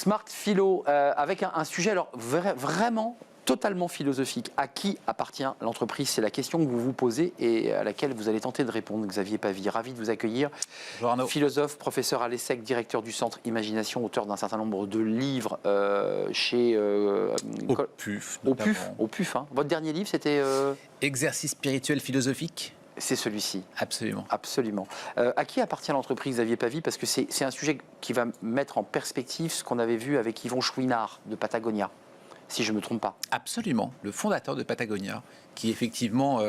Smart Philo, avec un sujet alors vraiment totalement philosophique. À qui appartient l'entreprise? C'est la question que vous vous posez et à laquelle vous allez tenter de répondre. Xavier Pavie, ravi de vous accueillir. Bonjour Arnaud. Philosophe, professeur à l'ESSEC, directeur du Centre Imagination, auteur d'un certain nombre de livres chez... Au PUF. Au PUF, hein. Votre dernier livre, c'était... Exercice spirituel philosophique. C'est celui-ci. Absolument. Absolument. À qui appartient l'entreprise, Xavier Pavie? Parce que c'est un sujet qui va mettre en perspective ce qu'on avait vu avec Yvon Chouinard de Patagonia, si je ne me trompe pas. Absolument. Le fondateur de Patagonia, qui effectivement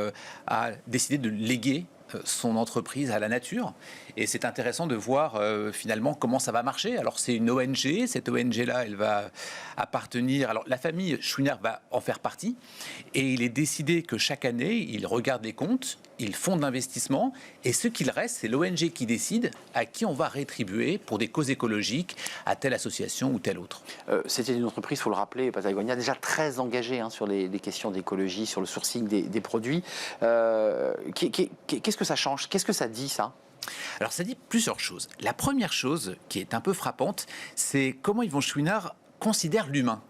a décidé de léguer son entreprise à la nature. Et c'est intéressant de voir finalement comment ça va marcher. Alors c'est une ONG, cette ONG-là, elle va appartenir... Alors la famille Chouinard va en faire partie. Et il est décidé que chaque année, ils regardent les comptes, ils font de l'investissement. Et ce qu'il reste, c'est l'ONG qui décide à qui on va rétribuer pour des causes écologiques, à telle association ou telle autre. C'était une entreprise, il faut le rappeler, Patagonia, déjà très engagée sur les questions d'écologie, sur le sourcing des produits. Qu'est-ce que ça change? Qu'est-ce que ça dit, ça? Alors ça dit plusieurs choses. La première chose qui est un peu frappante, c'est comment Yvon Chouinard considère l'humain.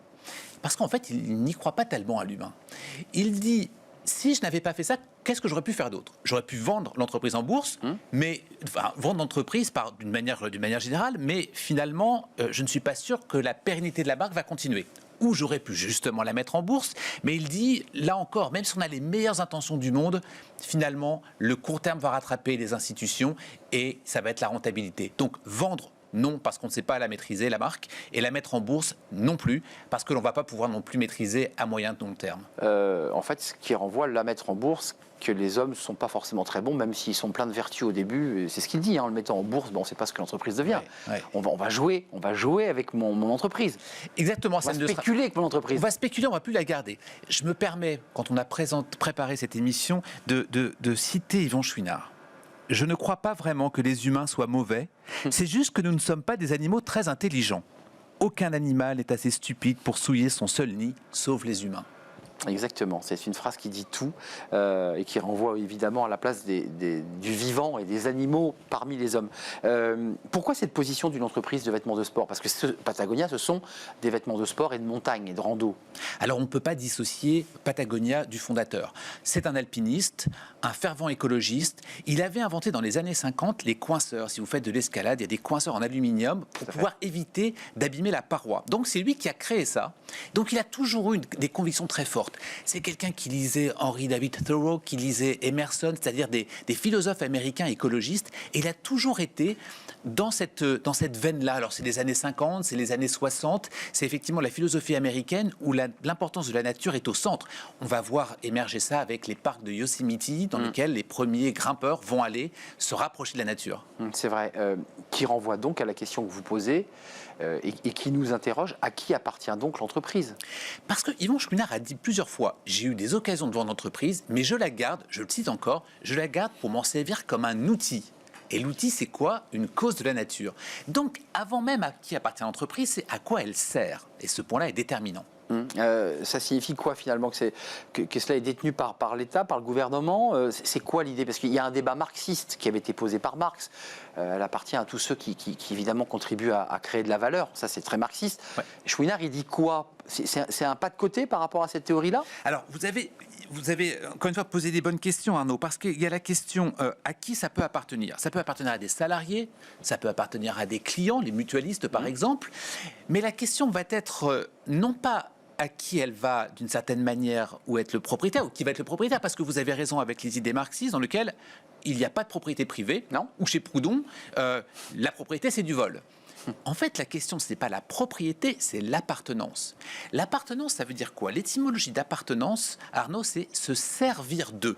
Parce qu'en fait, il n'y croit pas tellement à l'humain. Il dit, si je n'avais pas fait ça, qu'est-ce que j'aurais pu faire d'autre? J'aurais pu vendre l'entreprise en bourse, mais vendre l'entreprise d'une manière générale, mais finalement, je ne suis pas sûr que la pérennité de la marque va continuer. Ou j'aurais pu justement la mettre en bourse, mais il dit, là encore, même si on a les meilleures intentions du monde, finalement, le court terme va rattraper les institutions et ça va être la rentabilité. Donc, vendre, non, parce qu'on ne sait pas la maîtriser, la marque, et la mettre en bourse, non plus, parce que l'on ne va pas pouvoir non plus maîtriser à moyen et long terme. En fait, ce qui renvoie la mettre en bourse, que les hommes ne sont pas forcément très bons, même s'ils sont pleins de vertus au début. C'est ce qu'il dit, en le mettant en bourse, on ne sait pas ce que l'entreprise devient. Ouais. On va jouer avec mon entreprise. Exactement. On va spéculer avec mon entreprise. On va spéculer, on ne va plus la garder. Je me permets, quand on a préparé cette émission, de citer Yvon Chouinard. Je ne crois pas vraiment que les humains soient mauvais. C'est juste que nous ne sommes pas des animaux très intelligents. Aucun animal n'est assez stupide pour souiller son seul nid, sauf les humains. Exactement, c'est une phrase qui dit tout et qui renvoie évidemment à la place du vivant et des animaux parmi les hommes. Pourquoi cette position d'une entreprise de vêtements de sport? Parce que Patagonia, ce sont des vêtements de sport et de montagne et de rando. Alors on ne peut pas dissocier Patagonia du fondateur. C'est un alpiniste, un fervent écologiste. Il avait inventé dans les années 50 les coinceurs. Si vous faites de l'escalade, il y a des coinceurs en aluminium pour pouvoir éviter d'abîmer la paroi. Donc c'est lui qui a créé ça. Donc il a toujours eu des convictions très fortes. C'est quelqu'un qui lisait Henry David Thoreau, qui lisait Emerson, c'est-à-dire des philosophes américains écologistes. Et il a toujours été dans cette veine-là. Alors c'est les années 50, c'est les années 60. C'est effectivement la philosophie américaine où l'importance de la nature est au centre. On va voir émerger ça avec les parcs de Yosemite, dans lesquels les premiers grimpeurs vont aller se rapprocher de la nature. C'est vrai. Qui renvoie donc à la question que vous posez et qui nous interroge, à qui appartient donc l'entreprise? Parce que Yvon Chouinard a dit plusieurs fois, j'ai eu des occasions de vendre l'entreprise, mais je la garde, je le cite encore, je la garde pour m'en servir comme un outil. Et l'outil, c'est quoi? Une cause de la nature. Donc, avant même à qui appartient l'entreprise, c'est à quoi elle sert. Et ce point-là est déterminant. Ça signifie quoi finalement que cela est détenu par l'État, par le gouvernement? C'est quoi l'idée? Parce qu'il y a un débat marxiste qui avait été posé par Marx. Elle appartient à tous ceux qui évidemment contribuent à créer de la valeur. Ça, c'est très marxiste. Ouais. Chouinard, il dit quoi? C'est un pas de côté par rapport à cette théorie-là? Alors, vous avez encore une fois posé des bonnes questions, Arnaud, parce qu'il y a la question à qui ça peut appartenir. Ça peut appartenir à des salariés, ça peut appartenir à des clients, les mutualistes par exemple, mais la question va être non pas à qui elle va d'une certaine manière ou être le propriétaire, ou qui va être le propriétaire, parce que vous avez raison avec les idées marxistes dans lesquelles il n'y a pas de propriété privée, non, ou chez Proudhon, la propriété c'est du vol. En fait, la question, ce n'est pas la propriété, c'est l'appartenance. L'appartenance, ça veut dire quoi? L'étymologie d'appartenance, Arnaud, c'est se servir d'eux.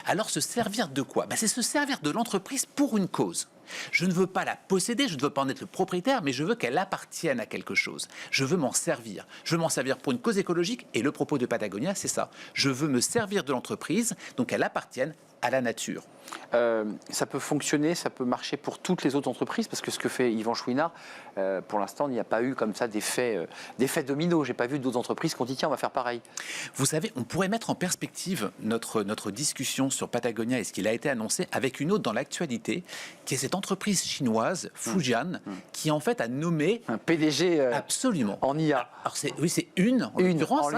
Alors, se servir de quoi? C'est se servir de l'entreprise pour une cause. Je ne veux pas la posséder, je ne veux pas en être le propriétaire, mais je veux qu'elle appartienne à quelque chose. Je veux m'en servir. Je veux m'en servir pour une cause écologique, et le propos de Patagonia, c'est ça. Je veux me servir de l'entreprise, donc qu'elle appartienne à la nature. Ça peut fonctionner, ça peut marcher pour toutes les autres entreprises, parce que ce que fait Yvan Chouinard, pour l'instant, il n'y a pas eu comme ça d'effet domino. Je n'ai pas vu d'autres entreprises qui ont dit tiens, on va faire pareil. Vous savez, on pourrait mettre en perspective notre discussion sur Patagonia et ce qu'il a été annoncé avec une autre dans l'actualité, qui est cette entreprise chinoise, Fujian, qui en fait a nommé un PDG absolument en IA. Alors oui, c'est une en l'occurrence.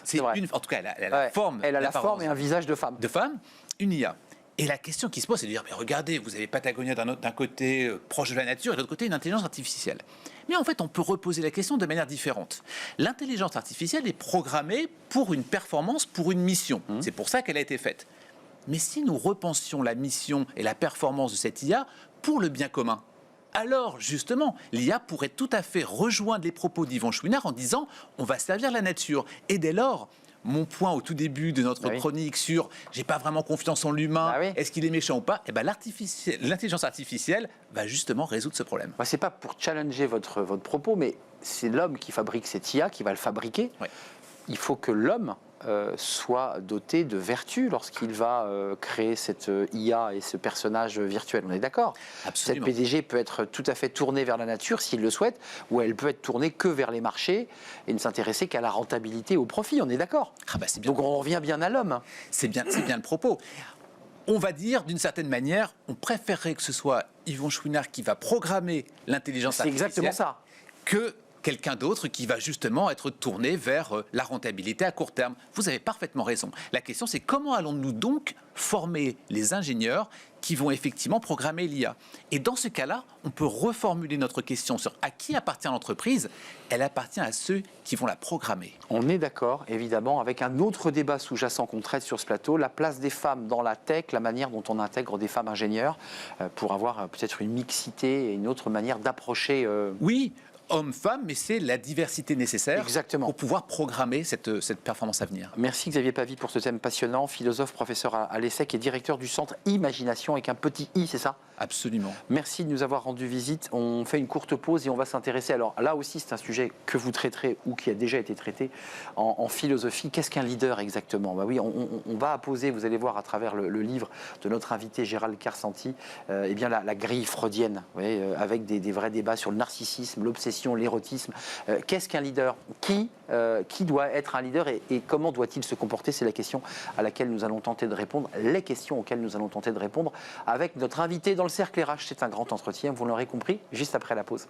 C'est vrai. En tout cas, elle a la forme. Elle a la forme et un visage de femme. De femme, une IA. Et la question qui se pose, c'est de dire, mais regardez, vous avez Patagonia d'un côté proche de la nature et de l'autre côté une intelligence artificielle. Mais en fait, on peut reposer la question de manière différente. L'intelligence artificielle est programmée pour une performance, pour une mission. C'est pour ça qu'elle a été faite. Mais si nous repensions la mission et la performance de cette IA pour le bien commun, alors justement, l'IA pourrait tout à fait rejoindre les propos d'Yvan Chouinard en disant, on va servir la nature. Et dès lors, mon point au tout début de notre chronique sur j'ai pas vraiment confiance en l'humain, est-ce qu'il est méchant ou pas, l'intelligence artificielle va justement résoudre ce problème. C'est pas pour challenger votre propos, mais c'est l'homme qui fabrique cette IA, qui va le fabriquer. Il faut que l'homme soit doté de vertus lorsqu'il va créer cette IA et ce personnage virtuel. On est d'accord ? Absolument. Cette PDG peut être tout à fait tournée vers la nature s'il le souhaite, ou elle peut être tournée que vers les marchés et ne s'intéresser qu'à la rentabilité, au profit. On est d'accord ? C'est bien. Donc on revient bien à l'homme. C'est bien le propos. On va dire, d'une certaine manière, on préférerait que ce soit Yvan Chouinard qui va programmer l'intelligence artificielle. C'est exactement ça. Que quelqu'un d'autre qui va justement être tourné vers la rentabilité à court terme. Vous avez parfaitement raison. La question, c'est comment allons-nous donc former les ingénieurs qui vont effectivement programmer l'IA. Et dans ce cas-là, on peut reformuler notre question sur à qui appartient l'entreprise. Elle appartient à ceux qui vont la programmer. On est d'accord, évidemment, avec un autre débat sous-jacent qu'on traite sur ce plateau, la place des femmes dans la tech, la manière dont on intègre des femmes ingénieurs pour avoir peut-être une mixité et une autre manière d'approcher... Oui, hommes-femmes, mais c'est la diversité nécessaire Exactement. pour pouvoir programmer cette performance à venir. Merci Xavier Pavie pour ce thème passionnant, philosophe, professeur à l'ESSEC et directeur du centre Imagination avec un petit i, c'est ça ? Absolument. Merci de nous avoir rendu visite. On fait une courte pause et on va s'intéresser. Alors là aussi, c'est un sujet que vous traiterez ou qui a déjà été traité en philosophie. Qu'est-ce qu'un leader exactement ? Oui, on va apposer, vous allez voir à travers le livre de notre invité Gérald Karsanti, eh bien la grille freudienne, avec des vrais débats sur le narcissisme, l'obsession, l'érotisme. Qu'est-ce qu'un leader ? Qui doit être un leader et comment doit-il se comporter ? C'est la question à laquelle nous allons tenter de répondre, les questions auxquelles nous allons tenter de répondre avec notre invité dans le Cercle RH. C'est un grand entretien, vous l'aurez compris, juste après la pause.